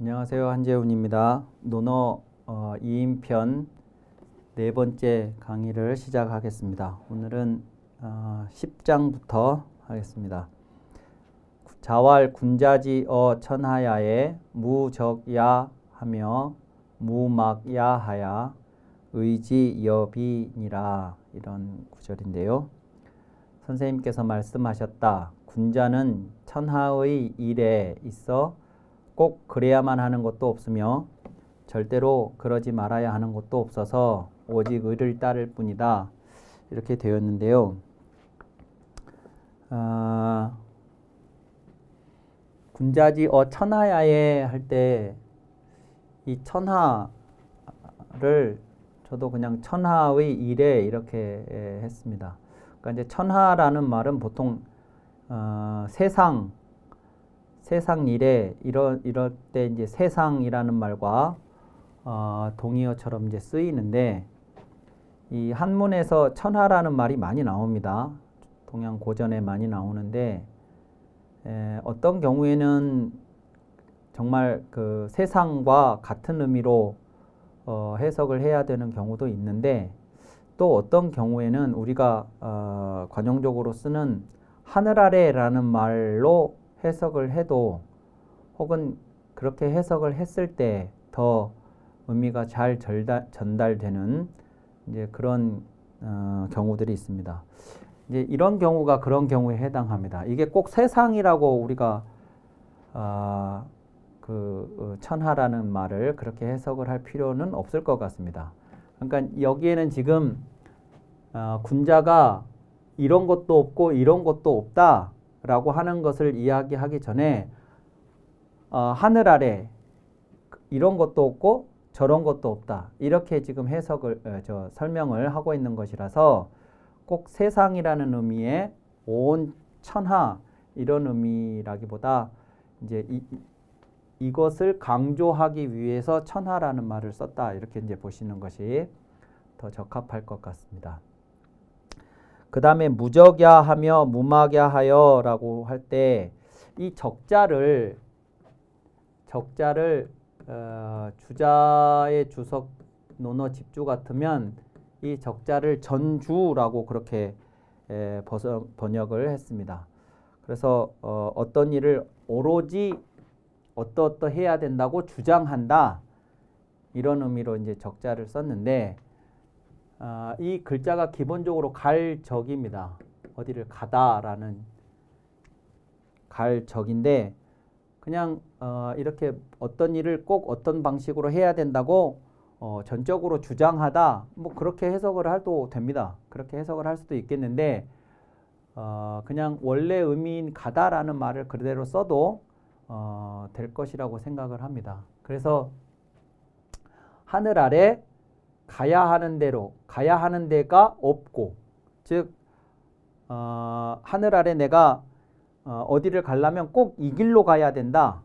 안녕하세요. 한재훈입니다. 논어 2인편 네 번째 강의를 시작하겠습니다. 오늘은 10장부터 하겠습니다. 자왈 군자지어 천하야에 무적야하며 무막야하야 의지여비니라, 이런 구절인데요. 선생님께서 말씀하셨다. 군자는 천하의 일에 있어 꼭 그래야만 하는 것도 없으며 절대로 그러지 말아야 하는 것도 없어서 오직 의를 따를 뿐이다, 이렇게 되었는데요. 군자지 천하야에 할 때 이 천하를 저도 그냥 천하의 일에 이렇게 했습니다. 그러니까 이제 천하라는 말은 보통 세상 일에 이럴 때 이제 세상이라는 말과 동의어처럼 이제 쓰이는데, 이 한문에서 천하라는 말이 많이 나옵니다. 동양 고전에 많이 나오는데, 어떤 경우에는 정말 그 세상과 같은 의미로 해석을 해야 되는 경우도 있는데, 또 어떤 경우에는 우리가 관용적으로 쓰는 하늘 아래라는 말로 해석을 해도, 혹은 그렇게 해석을 했을 때 더 의미가 잘 전달되는 이제 그런 경우들이 있습니다. 이제 이런 경우가 그런 경우에 해당합니다. 이게 꼭 세상이라고 우리가 천하라는 말을 그렇게 해석을 할 필요는 없을 것 같습니다. 그러니까 여기에는 지금 군자가 이런 것도 없고 이런 것도 없다라고 하는 것을 이야기하기 전에 하늘 아래 이런 것도 없고 저런 것도 없다, 이렇게 지금 설명을 하고 있는 것이라서 꼭 세상이라는 의미의 온 천하 이런 의미라기보다 이제 이것을 강조하기 위해서 천하라는 말을 썼다, 이렇게 이제 보시는 것이 더 적합할 것 같습니다. 그 다음에 무적야하며 무막야하여라고 할 때 이 적자를 주자의 주석 논어 집주 같으면 이 적자를 전주라고 그렇게 번역을 했습니다. 그래서 어떤 일을 오로지 어떠해야 된다고 주장한다, 이런 의미로 이제 적자를 썼는데, 이 글자가 기본적으로 갈적입니다. 어디를 가다라는 갈적인데, 그냥 이렇게 어떤 일을 꼭 어떤 방식으로 해야 된다고 전적으로 주장하다, 뭐 그렇게 해석을 해도 됩니다. 그렇게 해석을 할 수도 있겠는데, 그냥 원래 의미인 가다라는 말을 그대로 써도 될 것이라고 생각을 합니다. 그래서 하늘 아래 가야 하는 대로, 가야 하는 데가 없고, 즉 하늘 아래 내가 어디를 가려면 꼭 이 길로 가야 된다,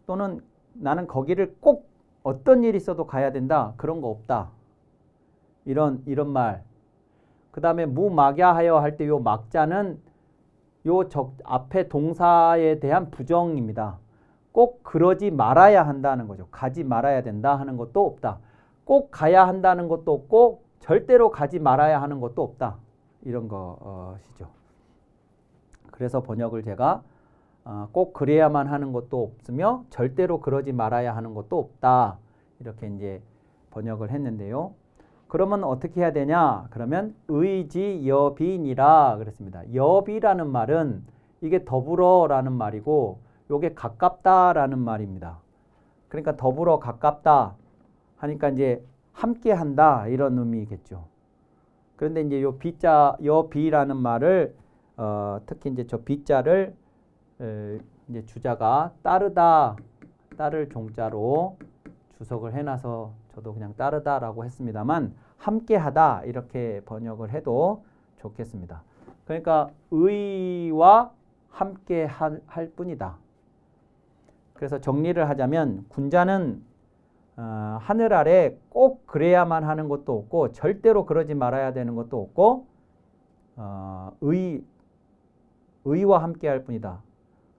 또는 나는 거기를 꼭 어떤 일이 있어도 가야 된다, 그런 거 없다, 이런 말. 그 다음에 무막야하여 할 때 요 막자는 요 앞에 동사에 대한 부정입니다. 꼭 그러지 말아야 한다는 거죠. 가지 말아야 된다 하는 것도 없다. 꼭 가야 한다는 것도 없고 절대로 가지 말아야 하는 것도 없다, 이런 것이죠. 그래서 번역을 제가 꼭 그래야만 하는 것도 없으며 절대로 그러지 말아야 하는 것도 없다, 이렇게 이제 번역을 했는데요. 그러면 어떻게 해야 되냐? 그러면 의지여비니라 그랬습니다. 여비라는 말은 이게 더불어라는 말이고, 요게 가깝다라는 말입니다. 그러니까 더불어 가깝다 하니까 이제 함께 한다, 이런 의미겠죠. 그런데 이제 요 비자, 여비라는 말을 특히 이제 저 비자를 이제 주자가 따르다, 따를 종자로 주석을 해놔서 저도 그냥 따르다라고 했습니다만, 함께하다 이렇게 번역을 해도 좋겠습니다. 그러니까 의와 함께 할 뿐이다. 그래서 정리를 하자면, 군자는 하늘 아래 꼭 그래야만 하는 것도 없고 절대로 그러지 말아야 되는 것도 없고 의와 함께 할 뿐이다.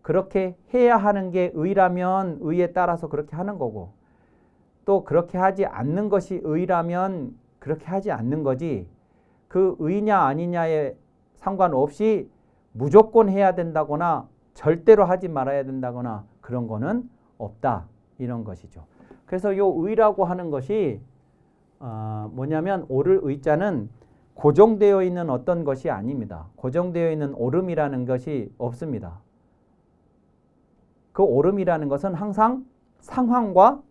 그렇게 해야 하는 게 의라면 의에 따라서 그렇게 하는 거고 또 그렇게 하지 않는 것이 의라면 그렇게 하지 않는 거지 그 의냐 아니냐에 상관없이 무조건 해야 된다거나 절대로 하지 말아야 된다거나 그런 거는 없다. 이런 것이죠. 그래서 요 의라고 하는 것이 뭐냐면 옳을 의자는 고정되어 있는 어떤 것이 아닙니다. 고정되어 있는 옳음이라는 것이 없습니다. 그 옳음이라는 것은 항상 상황과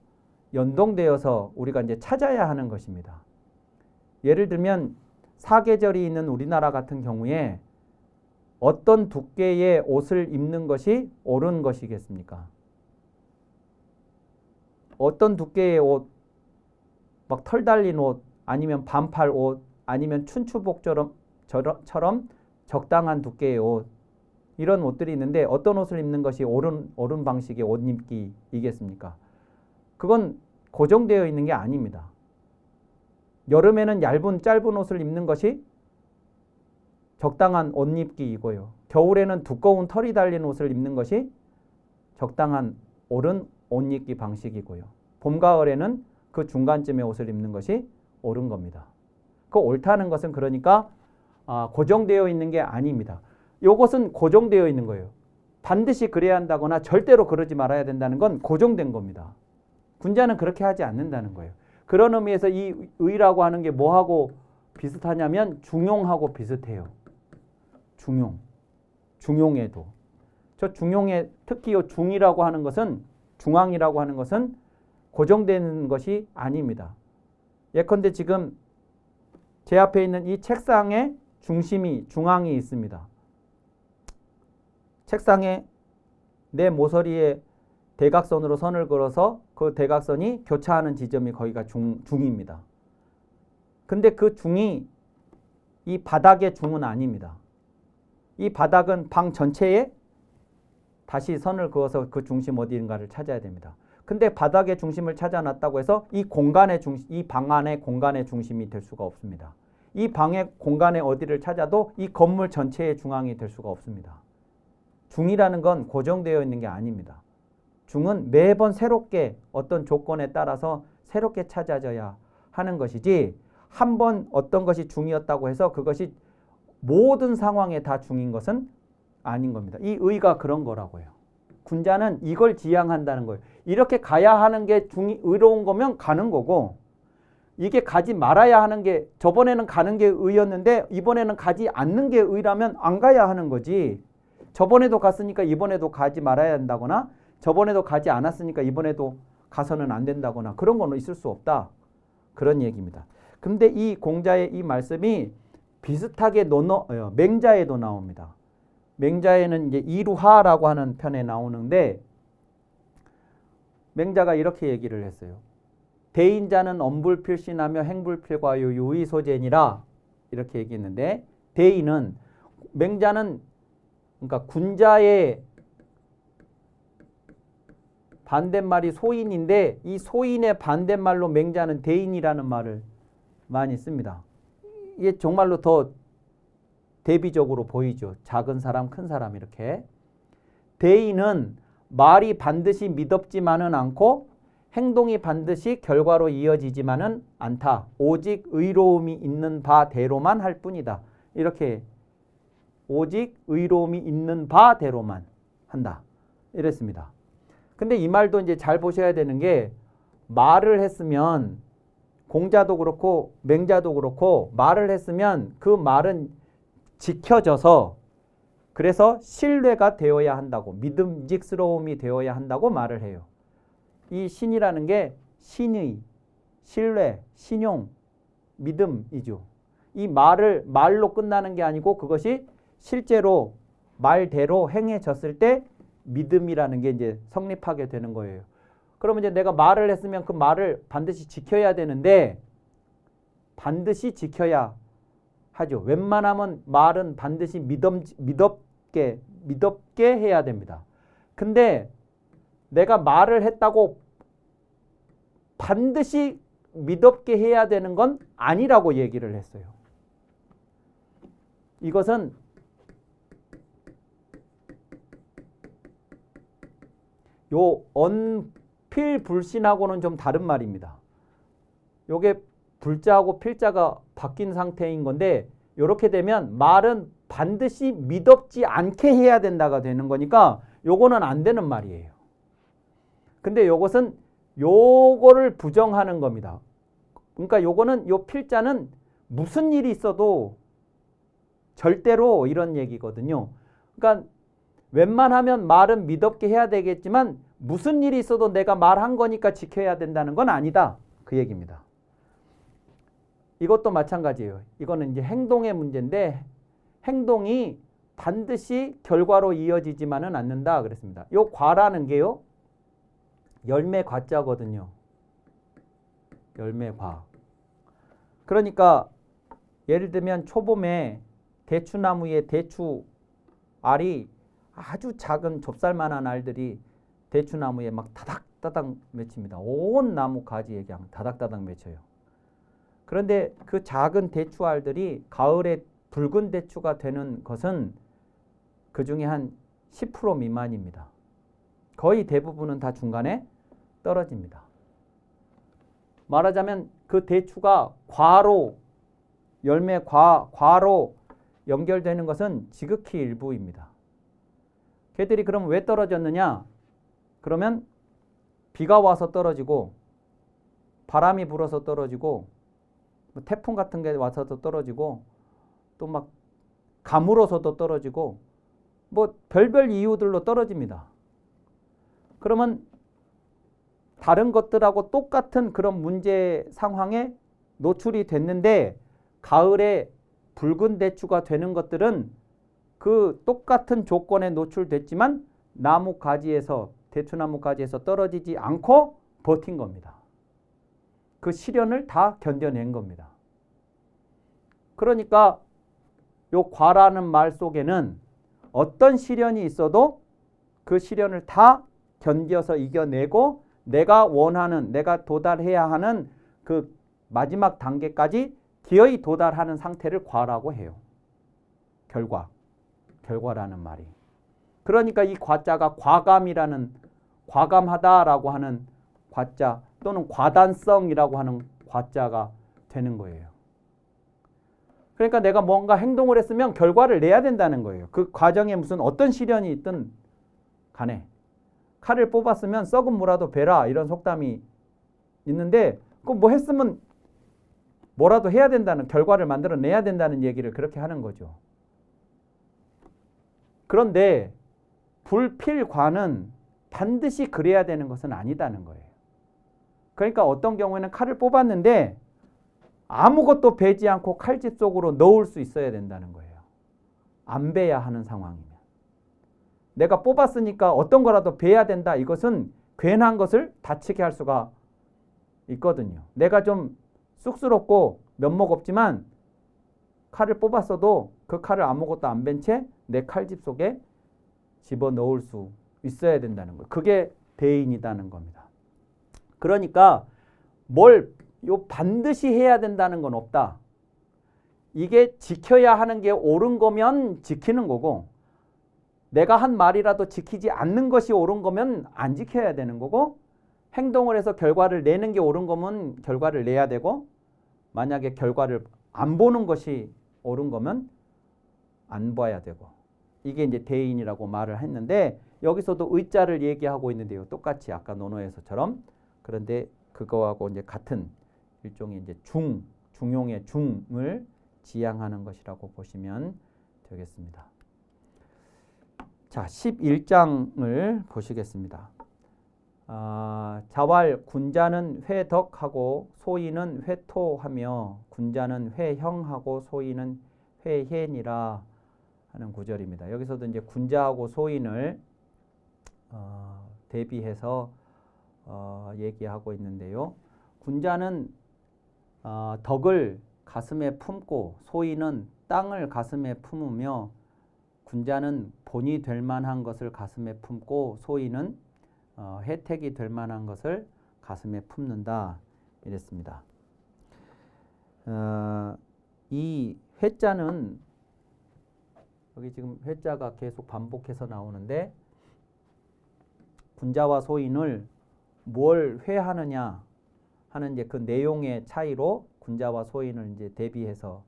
연동되어서 우리가 이제 찾아야 하는 것입니다. 예를 들면 사계절이 있는 우리나라 같은 경우에 어떤 두께의 옷을 입는 것이 옳은 것이겠습니까? 어떤 두께의 옷, 막 털 달린 옷, 아니면 반팔 옷, 아니면 춘추복처럼 적당한 두께의 옷 이런 옷들이 있는데 어떤 옷을 입는 것이 옳은 방식의 옷 입기이겠습니까? 그건 고정되어 있는 게 아닙니다. 여름에는 짧은 옷을 입는 것이 적당한 옷 입기이고요. 겨울에는 두꺼운 털이 달린 옷을 입는 것이 적당한 옳은 옷 입기 방식이고요. 봄, 가을에는 그 중간쯤의 옷을 입는 것이 옳은 겁니다. 그 옳다는 것은 그러니까 고정되어 있는 게 아닙니다. 이것은 고정되어 있는 거예요. 반드시 그래야 한다거나 절대로 그러지 말아야 된다는 건 고정된 겁니다. 군자는 그렇게 하지 않는다는 거예요. 그런 의미에서 이 의라고 하는 게 뭐하고 비슷하냐면 중용하고 비슷해요. 중용에도. 저 중용에 특히 이 중이라고 하는 것은 중앙이라고 하는 것은 고정되는 것이 아닙니다. 예컨대 지금 제 앞에 있는 이 책상에 중앙이 있습니다. 책상에 내 모서리에 대각선으로 선을 그어서 그 대각선이 교차하는 지점이 거기가 중입니다. 근데 그 중이 이 바닥의 중은 아닙니다. 이 바닥은 방 전체에 다시 선을 그어서 그 중심 어디인가를 찾아야 됩니다. 근데 바닥의 중심을 찾아놨다고 해서 이 방 안의 공간의 중심이 될 수가 없습니다. 이 방의 공간의 어디를 찾아도 이 건물 전체의 중앙이 될 수가 없습니다. 중이라는 건 고정되어 있는 게 아닙니다. 중은 매번 새롭게 어떤 조건에 따라서 새롭게 찾아져야 하는 것이지 한 번 어떤 것이 중이었다고 해서 그것이 모든 상황에 다 중인 것은 아닌 겁니다. 이 의가 그런 거라고요. 군자는 이걸 지향한다는 거예요. 이렇게 가야 하는 게 의로운 거면 가는 거고 이게 가지 말아야 하는 게 저번에는 가는 게 의였는데 이번에는 가지 않는 게 의라면 안 가야 하는 거지. 저번에도 갔으니까 이번에도 가지 말아야 한다거나 저번에도 가지 않았으니까 이번에도 가서는 안 된다거나 그런 거는 있을 수 없다. 그런 얘기입니다. 근데 이 공자의 이 말씀이 비슷하게 맹자에도 나옵니다. 맹자에는 이제 이루하라고 하는 편에 나오는데 맹자가 이렇게 얘기를 했어요. 대인자는 엄불필신하며 행불필과요 유의소재니라 이렇게 얘기했는데 대인은 맹자는 그러니까 군자의 반대말이 소인인데 이 소인의 반대말로 맹자는 대인이라는 말을 많이 씁니다. 이게 정말로 더 대비적으로 보이죠. 작은 사람, 큰 사람 이렇게. 대인은 말이 반드시 미덥지만은 않고 행동이 반드시 결과로 이어지지만은 않다. 오직 의로움이 있는 바대로만 할 뿐이다. 이렇게 오직 의로움이 있는 바대로만 한다. 이랬습니다. 근데 이 말도 이제 잘 보셔야 되는 게 말을 했으면 공자도 그렇고 맹자도 그렇고 말을 했으면 그 말은 지켜져서 그래서 신뢰가 되어야 한다고 믿음직스러움이 되어야 한다고 말을 해요. 이 신이라는 게 신의, 신뢰, 신용, 믿음이죠. 이 말로 끝나는 게 아니고 그것이 실제로 말대로 행해졌을 때 믿음이라는 게 이제 성립하게 되는 거예요. 그러면 이제 내가 말을 했으면 그 말을 반드시 지켜야 되는데 반드시 지켜야 하죠. 웬만하면 말은 반드시 믿었게 해야 됩니다. 근데 내가 말을 했다고 반드시 믿었게 해야 되는 건 아니라고 얘기를 했어요. 이것은 요 언필불신하고는 좀 다른 말입니다. 요게 불자하고 필자가 바뀐 상태인 건데 요렇게 되면 말은 반드시 미덥지 않게 해야 된다가 되는 거니까 요거는 안 되는 말이에요. 근데 요것은 요거를 부정하는 겁니다. 그러니까 요거는 요 필자는 무슨 일이 있어도 절대로 이런 얘기거든요. 그러니까 웬만하면 말은 미덥게 해야 되겠지만 무슨 일이 있어도 내가 말한 거니까 지켜야 된다는 건 아니다. 그 얘기입니다. 이것도 마찬가지예요. 이거는 이제 행동의 문제인데 행동이 반드시 결과로 이어지지만은 않는다 그랬습니다. 요 과라는 게요. 열매 과자거든요. 열매 과. 그러니까 예를 들면 초봄에 대추나무에 대추 알이 아주 작은 좁쌀만한 알들이 대추나무에 막 다닥다닥 맺힙니다. 온 나무 가지에 그냥 다닥다닥 맺혀요. 그런데 그 작은 대추 알들이 가을에 붉은 대추가 되는 것은 그 중에 한 10% 미만입니다. 거의 대부분은 다 중간에 떨어집니다. 말하자면 그 대추가 과로 열매 과로 연결되는 것은 지극히 일부입니다. 걔들이 그럼 왜 떨어졌느냐? 그러면 비가 와서 떨어지고 바람이 불어서 떨어지고 뭐 태풍 같은 게 와서도 떨어지고 또 막 가물어서도 떨어지고 뭐 별별 이유들로 떨어집니다. 그러면 다른 것들하고 똑같은 그런 문제 상황에 노출이 됐는데 가을에 붉은 대추가 되는 것들은 그 똑같은 조건에 노출됐지만 나무 가지에서 대추나무 가지에서 떨어지지 않고 버틴 겁니다. 그 시련을 다 견뎌낸 겁니다. 그러니까 요 과라는 말 속에는 어떤 시련이 있어도 그 시련을 다 견뎌서 이겨내고 내가 원하는, 내가 도달해야 하는 그 마지막 단계까지 기어이 도달하는 상태를 과라고 해요. 결과라는 말이. 그러니까 이 과자가 과감이라는, 과감하다라고 하는 과자 또는 과단성이라고 하는 과자가 되는 거예요. 그러니까 내가 뭔가 행동을 했으면 결과를 내야 된다는 거예요. 그 과정에 무슨 어떤 시련이 있든 간에. 칼을 뽑았으면 썩은 무라도 베라 이런 속담이 있는데 그 뭐 했으면 뭐라도 해야 된다는 결과를 만들어내야 된다는 얘기를 그렇게 하는 거죠. 그런데 불필과는 반드시 그래야 되는 것은 아니다는 거예요. 그러니까 어떤 경우에는 칼을 뽑았는데 아무것도 베지 않고 칼집 속으로 넣을 수 있어야 된다는 거예요. 안 베야 하는 상황이면. 내가 뽑았으니까 어떤 거라도 베야 된다. 이것은 괜한 것을 다치게 할 수가 있거든요. 내가 좀 쑥스럽고 면목 없지만 칼을 뽑았어도 그 칼을 아무것도 안 벤 채 내 칼집 속에 집어넣을 수 있어야 된다는 거예요. 그게 대인이라는 겁니다. 그러니까 반드시 해야 된다는 건 없다. 이게 지켜야 하는 게 옳은 거면 지키는 거고 내가 한 말이라도 지키지 않는 것이 옳은 거면 안 지켜야 되는 거고 행동을 해서 결과를 내는 게 옳은 거면 결과를 내야 되고 만약에 결과를 안 보는 것이 옳은 거면 안 봐야 되고 이게 이제 대인이라고 말을 했는데 여기서도 의자를 얘기하고 있는데요. 똑같이 아까 논어에서처럼 그런데 그거하고 이제 같은 일종의 이제 중용의 중을 지향하는 것이라고 보시면 되겠습니다. 자, 11장을 보시겠습니다. 자왈 군자는 회덕하고 소인은 회토하며 군자는 회형하고 소인은 회혜니라 하는 구절입니다. 여기서도 이제 군자하고 소인을 대비해서 얘기하고 있는데요. 군자는 덕을 가슴에 품고 소인은 땅을 가슴에 품으며 군자는 본이 될 만한 것을 가슴에 품고 소인은 혜택이 될 만한 것을 가슴에 품는다 이랬습니다. 이 회자는 여기 지금 회자가 계속 반복해서 나오는데 군자와 소인을 뭘 회하느냐 하는 이제 그 내용의 차이로 군자와 소인을 이제 대비해서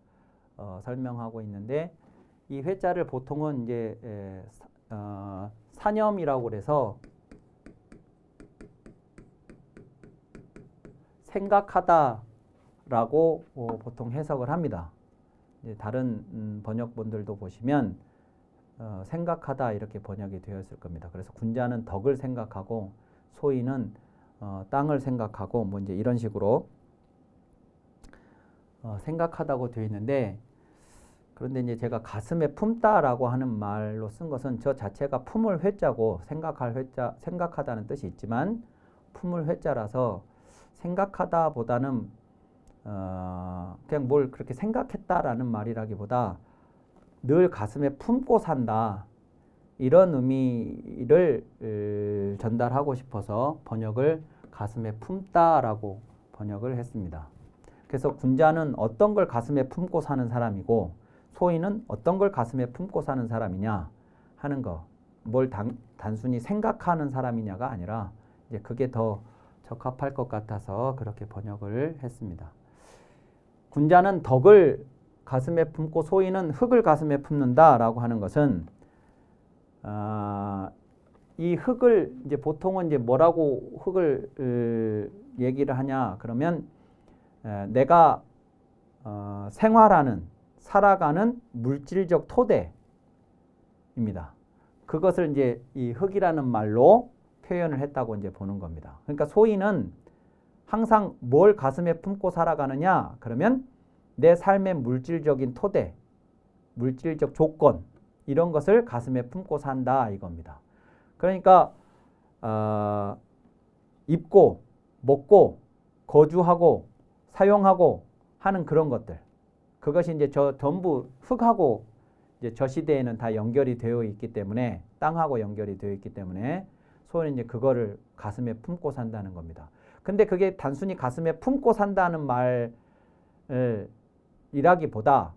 설명하고 있는데, 이 회자를 보통은 이제 사념이라고 그래서 생각하다라고 보통 해석을 합니다. 이제 다른 번역본들도 보시면 생각하다 이렇게 번역이 되어 있을 겁니다. 그래서 군자는 덕을 생각하고 소인은 땅을 생각하고 뭐 이제 이런 식으로 생각하다고 되어 있는데, 그런데 이제 제가 가슴에 품다라고 하는 말로 쓴 것은 저 자체가 품을 회자고 생각할 회자, 생각하다는 뜻이 있지만 품을 회자라서 생각하다보다는 그냥 뭘 그렇게 생각했다라는 말이라기보다 늘 가슴에 품고 산다 이런 의미를 전달하고 싶어서 번역을 가슴에 품다라고 번역을 했습니다. 그래서 군자는 어떤 걸 가슴에 품고 사는 사람이고 소인은 어떤 걸 가슴에 품고 사는 사람이냐 하는 거, 뭘 단순히 생각하는 사람이냐가 아니라 이제 그게 더 적합할 것 같아서 그렇게 번역을 했습니다. 군자는 덕을 가슴에 품고 소인은 흙을 가슴에 품는다라고 하는 것은 이 흙을 이제 보통은 이제 뭐라고 흙을 얘기를 하냐 그러면 내가 생활하는 살아가는 물질적 토대입니다. 그것을 이제 이 흙이라는 말로 표현을 했다고 이제 보는 겁니다. 그러니까 소인은 항상 뭘 가슴에 품고 살아가느냐 그러면 내 삶의 물질적인 토대, 물질적 조건 이런 것을 가슴에 품고 산다 이겁니다. 그러니까 입고 먹고 거주하고 사용하고 하는 그런 것들, 그것이 이제 전부 흙하고 이제 저 시대에는 다 연결이 되어 있기 때문에, 땅하고 연결이 되어 있기 때문에 소는 이제 그거를 가슴에 품고 산다는 겁니다. 근데 그게 단순히 가슴에 품고 산다는 말이라기보다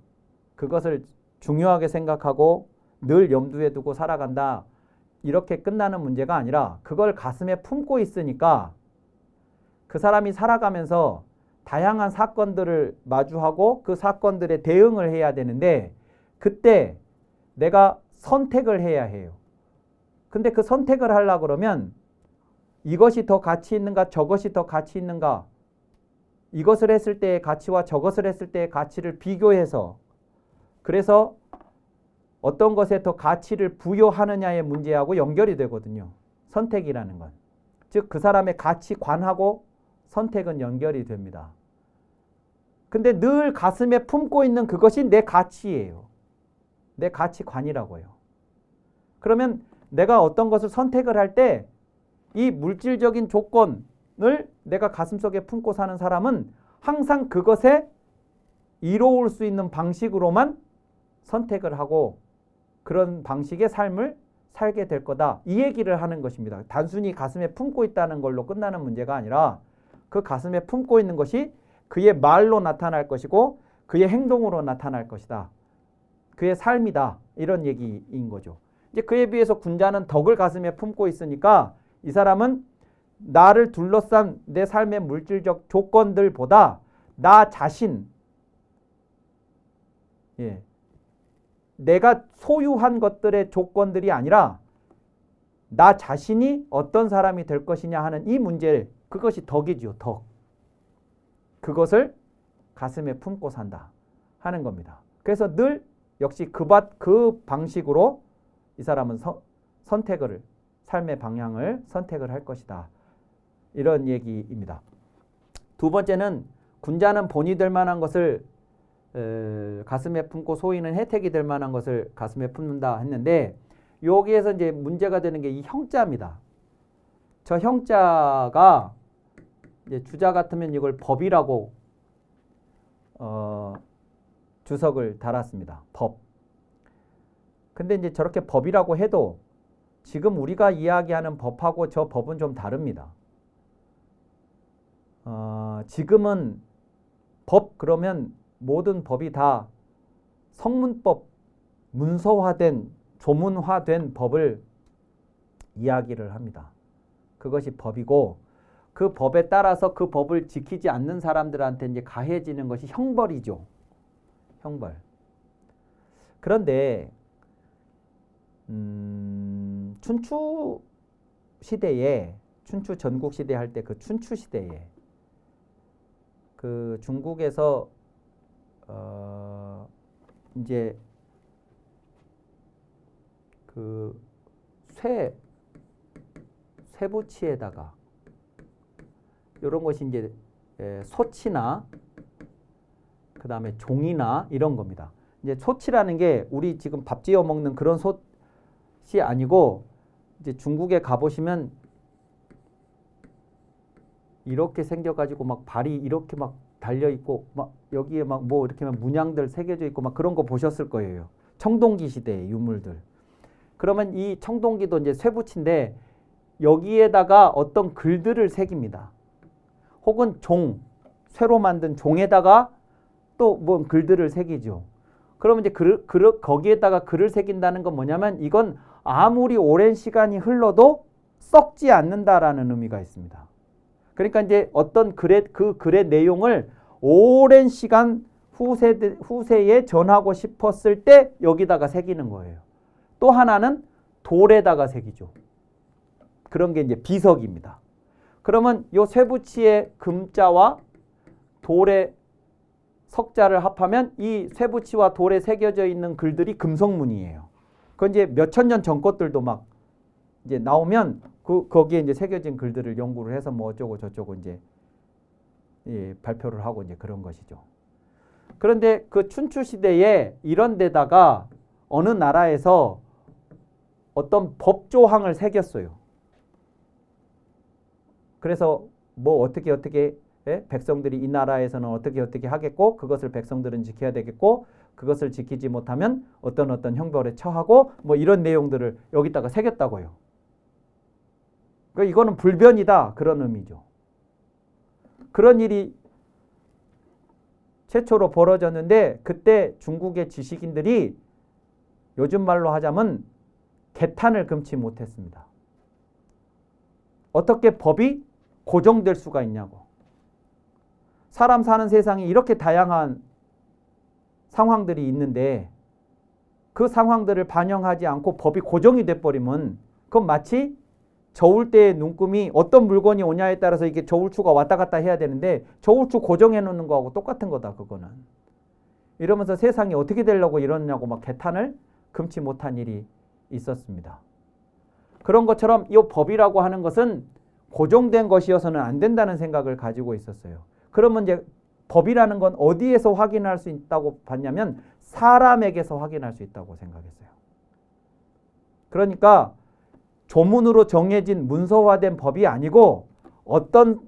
그것을 중요하게 생각하고 늘 염두에 두고 살아간다 이렇게 끝나는 문제가 아니라, 그걸 가슴에 품고 있으니까 그 사람이 살아가면서 다양한 사건들을 마주하고 그 사건들에 대응을 해야 되는데, 그때 내가 선택을 해야 해요. 근데 그 선택을 하려고 그러면 이것이 더 가치 있는가 저것이 더 가치 있는가, 이것을 했을 때의 가치와 저것을 했을 때의 가치를 비교해서, 그래서 어떤 것에 더 가치를 부여하느냐의 문제하고 연결이 되거든요. 선택이라는 건. 즉 그 사람의 가치관하고 선택은 연결이 됩니다. 근데 늘 가슴에 품고 있는 그것이 내 가치예요. 내 가치관이라고요. 그러면 내가 어떤 것을 선택을 할 때 이 물질적인 조건을 내가 가슴속에 품고 사는 사람은 항상 그것에 이로울 수 있는 방식으로만 선택을 하고 그런 방식의 삶을 살게 될 거다. 이 얘기를 하는 것입니다. 단순히 가슴에 품고 있다는 걸로 끝나는 문제가 아니라 그 가슴에 품고 있는 것이 그의 말로 나타날 것이고 그의 행동으로 나타날 것이다. 그의 삶이다. 이런 얘기인 거죠. 이제 그에 비해서 군자는 덕을 가슴에 품고 있으니까 이 사람은 나를 둘러싼 내 삶의 물질적 조건들보다 나 자신, 내가 소유한 것들의 조건들이 아니라 나 자신이 어떤 사람이 될 것이냐 하는 이 문제, 그것이 덕이지요. 덕. 그것을 가슴에 품고 산다 하는 겁니다. 그래서 늘 역시 그 방식으로 이 사람은 선택을, 삶의 방향을 선택을 할 것이다. 이런 얘기입니다. 두 번째는 군자는 본이 될 만한 것을 가슴에 품고 소인은 혜택이 될 만한 것을 가슴에 품는다 했는데, 여기에서 이제 문제가 되는 게 이 형자입니다. 저 형자가 이제 주자 같으면 이걸 법이라고 주석을 달았습니다. 법. 근데 이제 저렇게 법이라고 해도 지금 우리가 이야기하는 법하고 저 법은 좀 다릅니다. 지금은 법 그러면 모든 법이 다 성문법, 문서화된, 조문화된 법을 이야기를 합니다. 그것이 법이고 그 법에 따라서 그 법을 지키지 않는 사람들한테 이제 가해지는 것이 형벌이죠. 형벌. 그런데 춘추 시대에 춘추 전국 시대 할 때 그 춘추 시대에 그 중국에서 이제 그 쇠부치에다가 이런 것이 이제 소치나 그 다음에 종이나 이런 겁니다. 이제 소치라는 게 우리 지금 밥 지어 먹는 그런 솥이 아니고 이제 중국에 가보시면 이렇게 생겨가지고 막 발이 이렇게 막 달려 있고 막 여기에 막 뭐 이렇게 문양들 새겨져 있고 막 그런 거 보셨을 거예요. 청동기 시대의 유물들. 그러면 이 청동기도 이제 쇠붙인데 여기에다가 어떤 글들을 새깁니다. 혹은 쇠로 만든 종에다가 또 뭐 글들을 새기죠. 그러면 이제 거기에다가 글을 새긴다는 건 뭐냐면 이건 아무리 오랜 시간이 흘러도 썩지 않는다라는 의미가 있습니다. 그러니까 이제 어떤 그 글의 내용을 오랜 시간 후세에 전하고 싶었을 때 여기다가 새기는 거예요. 또 하나는 돌에다가 새기죠. 그런 게 이제 비석입니다. 그러면 요 쇠붙이의 금자와 돌의 석자를 합하면 이 쇠붙이와 돌에 새겨져 있는 글들이 금석문이에요. 그건 이제 몇천 년 전 것들도 막 이제 나오면 거기에 이제 새겨진 글들을 연구를 해서 뭐 어쩌고 저쩌고 이제 발표를 하고 이제 그런 것이죠. 그런데 그 춘추 시대에 이런 데다가 어느 나라에서 어떤 법조항을 새겼어요. 그래서 뭐 어떻게 백성들이 이 나라에서는 어떻게 하겠고 그것을 백성들은 지켜야 되겠고 그것을 지키지 못하면 어떤 형벌에 처하고 뭐 이런 내용들을 여기다가 새겼다고요. 그러니까 이거는 불변이다 그런 의미죠. 그런 일이 최초로 벌어졌는데 그때 중국의 지식인들이 요즘 말로 하자면 개탄을 금치 못했습니다. 어떻게 법이 고정될 수가 있냐고. 사람 사는 세상이 이렇게 다양한 상황들이 있는데 그 상황들을 반영하지 않고 법이 고정이 돼버리면 그건 마치 저울 때의 눈금이 어떤 물건이 오냐에 따라서 이게 저울추가 왔다 갔다 해야 되는데 저울추 고정해 놓는 거하고 똑같은 거다 그거는. 이러면서 세상이 어떻게 되려고 이러냐고 막 개탄을 금치 못한 일이 있었습니다. 그런 것처럼 이 법이라고 하는 것은 고정된 것이어서는 안 된다는 생각을 가지고 있었어요. 그러면 이제 법이라는 건 어디에서 확인할 수 있다고 봤냐면 사람에게서 확인할 수 있다고 생각했어요. 그러니까 조문으로 정해진 문서화된 법이 아니고 어떤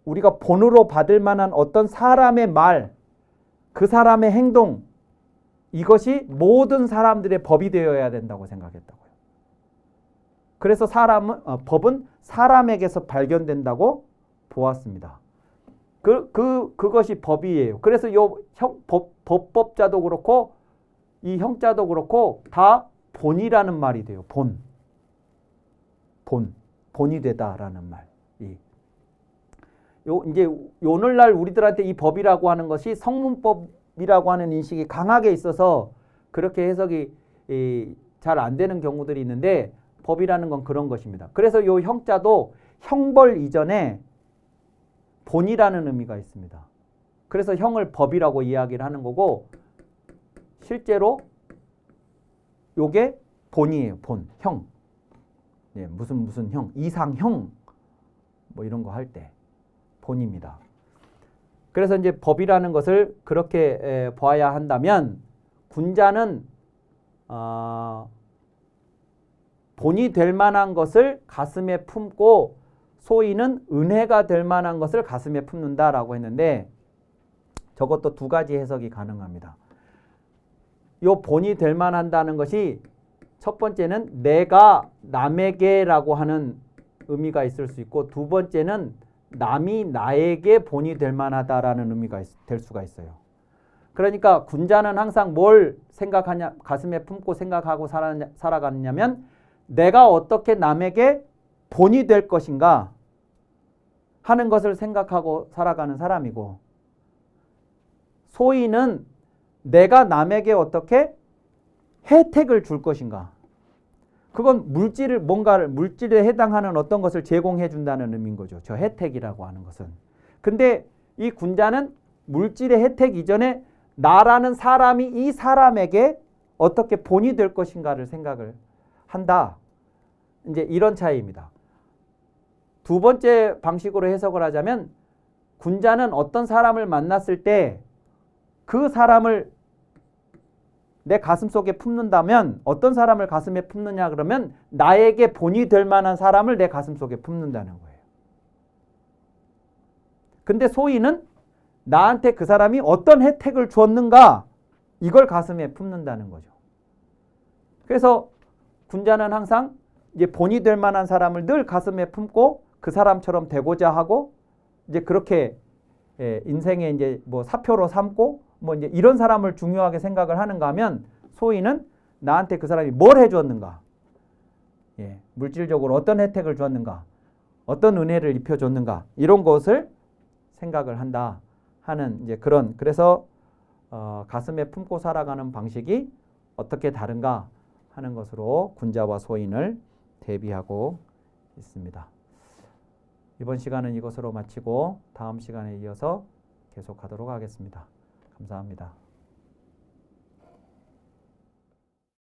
우리가 본으로 받을 만한 어떤 사람의 말, 그 사람의 행동 이것이 모든 사람들의 법이 되어야 된다고 생각했다고요. 그래서 법은 사람에게서 발견된다고 보았습니다. 그것이 법이에요. 그래서 법자도 그렇고 이 형자도 그렇고 다 본이라는 말이 돼요. 본이 되다라는 말. 이제 오늘날 우리들한테 이 법이라고 하는 것이 성문법이라고 하는 인식이 강하게 있어서 그렇게 해석이 잘 안 되는 경우들이 있는데 법이라는 건 그런 것입니다. 그래서 이 형자도 형벌 이전에 본이라는 의미가 있습니다. 그래서 형을 법이라고 이야기를 하는 거고 실제로 요게 본이에요. 형. 무슨 형, 이상형 뭐 이런 거 할 때 본입니다. 그래서 이제 법이라는 것을 그렇게 봐야 한다면 군자는 본이 될 만한 것을 가슴에 품고 소위는 은혜가 될 만한 것을 가슴에 품는다라고 했는데 저것도 두 가지 해석이 가능합니다. 요 본이 될 만한다는 것이 첫 번째는 내가 남에게라고 하는 의미가 있을 수 있고 두 번째는 남이 나에게 본이 될 만하다라는 의미가 될 수가 있어요. 그러니까 군자는 항상 뭘 생각하냐, 가슴에 품고 생각하고 살아가느냐면 내가 어떻게 남에게 본이 될 것인가 하는 것을 생각하고 살아가는 사람이고, 소인은 내가 남에게 어떻게 혜택을 줄 것인가. 그건 물질에 해당하는 어떤 것을 제공해 준다는 의미인 거죠. 저 혜택이라고 하는 것은. 근데 이 군자는 물질의 혜택 이전에 나라는 사람이 이 사람에게 어떻게 본이 될 것인가를 생각을 한다. 이제 이런 차이입니다. 두 번째 방식으로 해석을 하자면, 군자는 어떤 사람을 만났을 때 그 사람을 내 가슴 속에 품는다면, 어떤 사람을 가슴에 품느냐 그러면 나에게 본이 될 만한 사람을 내 가슴 속에 품는다는 거예요. 근데 소인은 나한테 그 사람이 어떤 혜택을 주었는가, 이걸 가슴에 품는다는 거죠. 그래서 군자는 항상 이제 본이 될 만한 사람을 늘 가슴에 품고 그 사람처럼 되고자 하고, 이제 그렇게 인생의 이제 뭐 사표로 삼고 뭐 이제 이런 사람을 중요하게 생각을 하는가 하면, 소인은 나한테 그 사람이 뭘 해줬는가, 물질적으로 어떤 혜택을 주었는가, 어떤 은혜를 입혀줬는가, 이런 것을 생각을 한다 하는 이제 그런, 그래서 가슴에 품고 살아가는 방식이 어떻게 다른가 하는 것으로 군자와 소인을 대비하고 있습니다. 이번 시간은 이것으로 마치고 다음 시간에 이어서 계속하도록 하겠습니다. 감사합니다.